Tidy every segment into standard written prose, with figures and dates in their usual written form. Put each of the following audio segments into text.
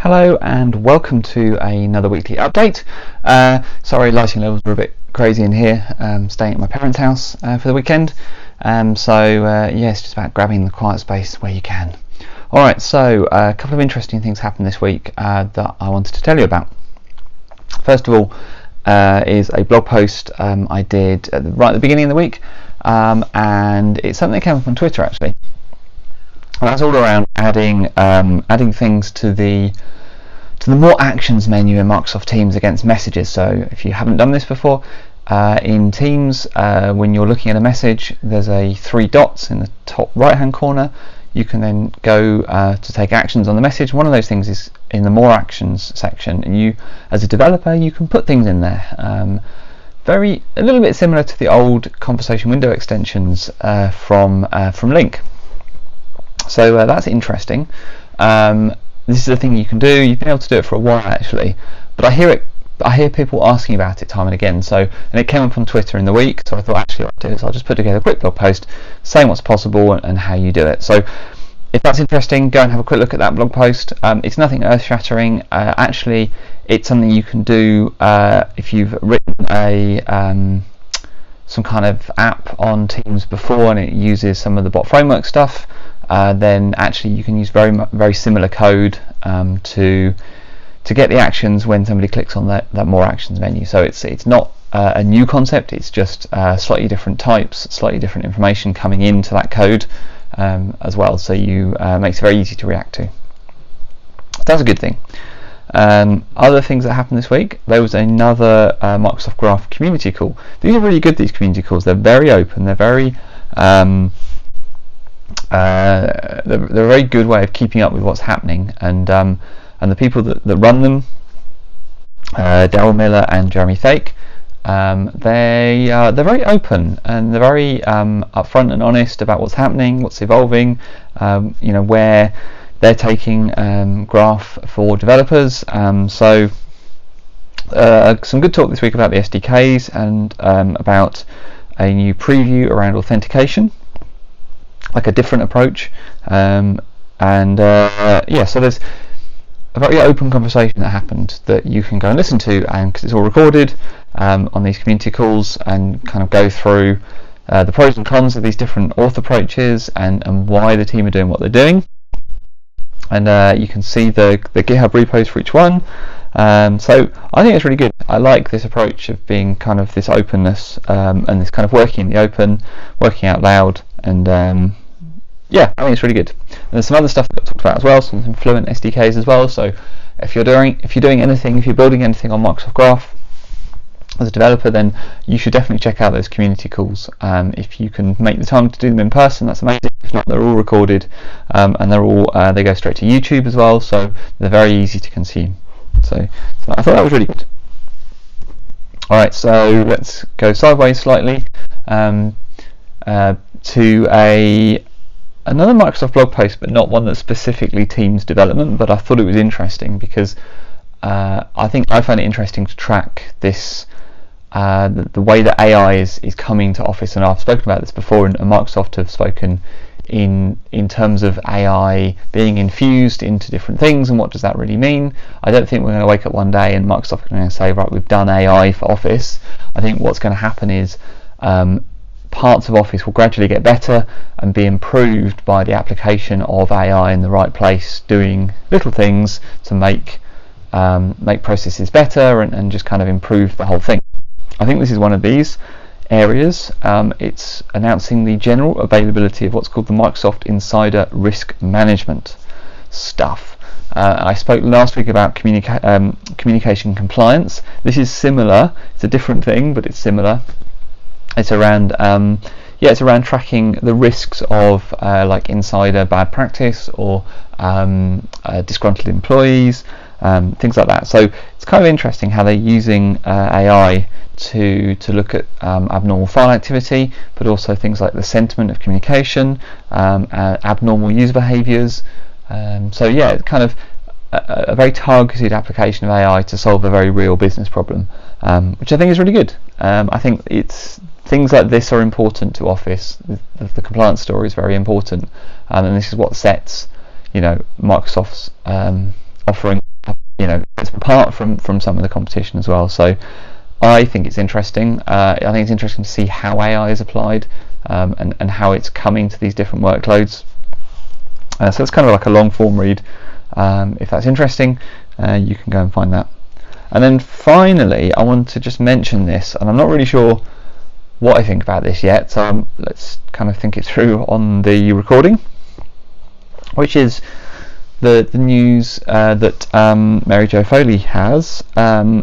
Hello and welcome to another weekly update. Sorry, lighting levels were a bit crazy in here. Staying at my parents' house for the weekend. It's just about grabbing the quiet space where you can. Alright, so a couple of interesting things happened this week that I wanted to tell you about. First of all is a blog post I did right at the beginning of the week, and it's something that came up on Twitter actually. And that's all around adding things to the more actions menu in Microsoft Teams against messages. So if you haven't done this before, in Teams, when you're looking at a message, there's three dots in the top right hand corner. You can then go to take actions on the message. One of those things is in the more actions section, and you, as a developer, you can put things in there. A little bit similar to the old conversation window extensions from Link. So that's interesting. This is a thing you can do. You've been able to do it for a while actually, but I hear people asking about it time and again. And it came up on Twitter in the week, so I thought actually what I'll do is I'll just put together a quick blog post saying what's possible and how you do it. So if that's interesting, go and have a quick look at that blog post. It's nothing earth-shattering. Actually, it's something you can do if you've written some kind of app on Teams before and it uses some of the bot framework stuff. Then actually you can use very similar code to get the actions when somebody clicks on that more actions menu. So it's not a new concept, it's just slightly different types, slightly different information coming into that code as well, so makes it very easy to react to. That's a good thing. Other things that happened this week, there was another Microsoft Graph community call. These are really good, these community calls. They're very open, they're very they're a very good way of keeping up with what's happening, and the people that run them, Daryl Miller and Jeremy Thake, they're very open and they're very upfront and honest about what's happening, what's evolving, where they're taking Graph for developers. Some good talk this week about the SDKs and about a new preview around authentication, like a different approach, so there's a very open conversation that happened that you can go and listen to, and because it's all recorded on these community calls, and kind of go through the pros and cons of these different auth approaches and why the team are doing what they're doing, and you can see the GitHub repos for each one. So I think it's really good. I like this approach of being kind of this openness and this kind of working in the open, working out loud, and I think it's really good. And there's some other stuff that got talked about as well, some Fluent SDKs as well. So if you're building anything on Microsoft Graph as a developer, then you should definitely check out those community calls. If you can make the time to do them in person, that's amazing. If not, they're all recorded, and they go straight to YouTube as well, so they're very easy to consume. So I thought that was really good. Alright, so let's go sideways slightly to another Microsoft blog post, but not one that's specifically Teams development, but I thought it was interesting because I find it interesting to track this, the way that AI is coming to Office, and I've spoken about this before, and Microsoft have spoken in terms of AI being infused into different things, and what does that really mean. I don't think we're going to wake up one day and Microsoft are going to say, right, we've done AI for Office. I think what's going to happen is parts of Office will gradually get better and be improved by the application of AI in the right place, doing little things to make processes better and just kind of improve the whole thing. I think this is one of these areas. It's announcing the general availability of what's called the Microsoft Insider Risk Management stuff. I spoke last week about communication compliance. This is similar. It's a different thing, but it's similar. It's around tracking the risks of like insider bad practice or disgruntled employees, things like that. So it's kind of interesting how they're using AI to look at abnormal file activity, but also things like the sentiment of communication, abnormal user behaviours. It's kind of a very targeted application of AI to solve a very real business problem, which I think is really good. I think things like this are important to Office. The compliance story is very important, and this is what sets Microsoft's offering it's apart from some of the competition as well. So I think it's interesting. I think it's interesting to see how AI is applied, and how it's coming to these different workloads. So it's kind of like a long form read. If that's interesting, you can go and find that. And then finally, I want to just mention this, and I'm not really sure what I think about this yet, so let's kind of think it through on the recording, which is the news that Mary Jo Foley has via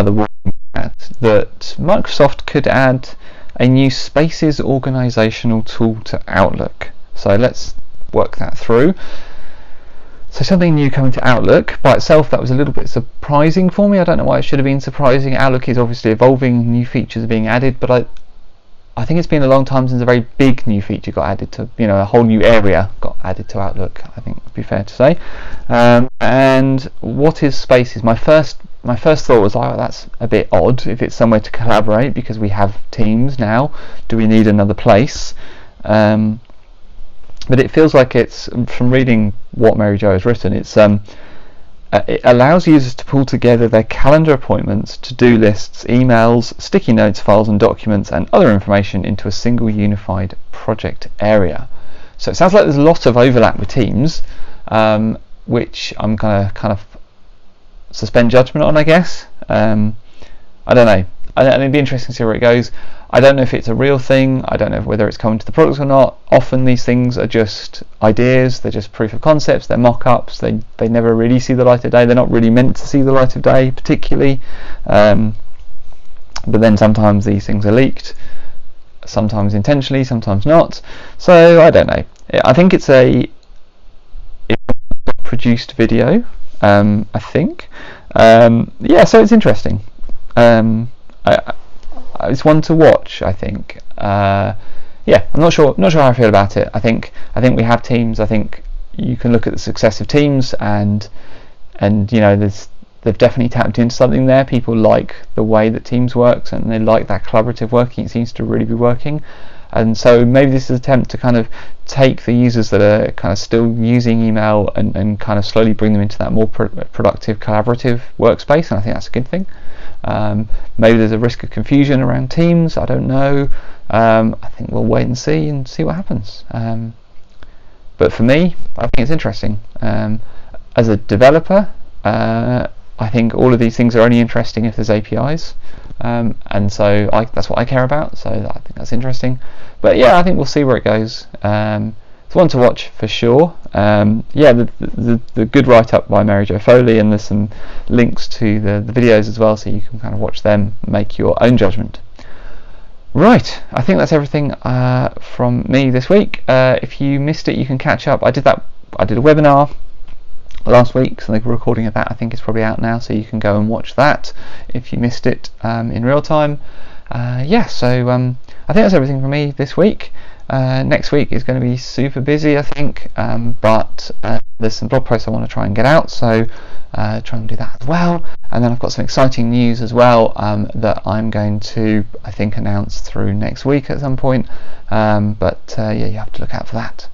the Walking Cat, that Microsoft could add a new Spaces organisational tool to Outlook. So let's work that through. So something new coming to Outlook. By itself, that was a little bit surprising for me. I don't know why it should have been surprising. Outlook is obviously evolving, new features are being added, but I think it's been a long time since a very big new feature got added to, a whole new area got added to Outlook, I think would be fair to say. And what is Spaces? My first thought was, that's a bit odd if it's somewhere to collaborate, because we have Teams now. Do we need another place? But it feels like it's, from reading what Mary Jo has written, it allows users to pull together their calendar appointments, to-do lists, emails, sticky notes, files and documents and other information into a single unified project area. So it sounds like there's a lot of overlap with Teams, which I'm going to kind of suspend judgment on, I guess. I don't know. It'd be interesting to see where it goes. I don't know if it's a real thing. I don't know whether it's coming to the products or not. Often these things are just ideas. They're just proof of concepts. They're mock-ups. They never really see the light of day. They're not really meant to see the light of day particularly. But then sometimes these things are leaked. Sometimes intentionally, sometimes not. So I don't know. I think it's a produced video. I think. Yeah, so it's interesting. It's one to watch, I think. Yeah, I'm not sure how I feel about it. I think we have Teams. I think you can look at the success of Teams, and they've definitely tapped into something there. People like the way that Teams works, and they like that collaborative working. It seems to really be working. And so maybe this is an attempt to kind of take the users that are kind of still using email and kind of slowly bring them into that more productive, collaborative workspace, and I think that's a good thing. Maybe there's a risk of confusion around Teams, I don't know. I think we'll wait and see what happens. But for me, I think it's interesting. As a developer, I think all of these things are only interesting if there's APIs, and so that's what I care about, so I think that's interesting. But yeah, I think we'll see where it goes. It's one to watch for sure. Yeah, the good write-up by Mary Jo Foley, and there's some links to the videos as well, so you can kind of watch them, make your own judgment. Right, I think that's everything from me this week. If you missed it, you can catch up. I did a webinar last week, so the recording of that I think is probably out now, so you can go and watch that if you missed it in real time. Yeah, so I think that's everything from me this week. Next week is going to be super busy, I think, but there's some blog posts I want to try and get out, so try and do that as well. And then I've got some exciting news as well that I'm going to, I think, announce through next week at some point. But yeah, you have to look out for that.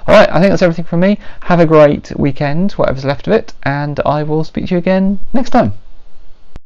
Alright, I think that's everything from me. Have a great weekend, whatever's left of it, and I will speak to you again next time.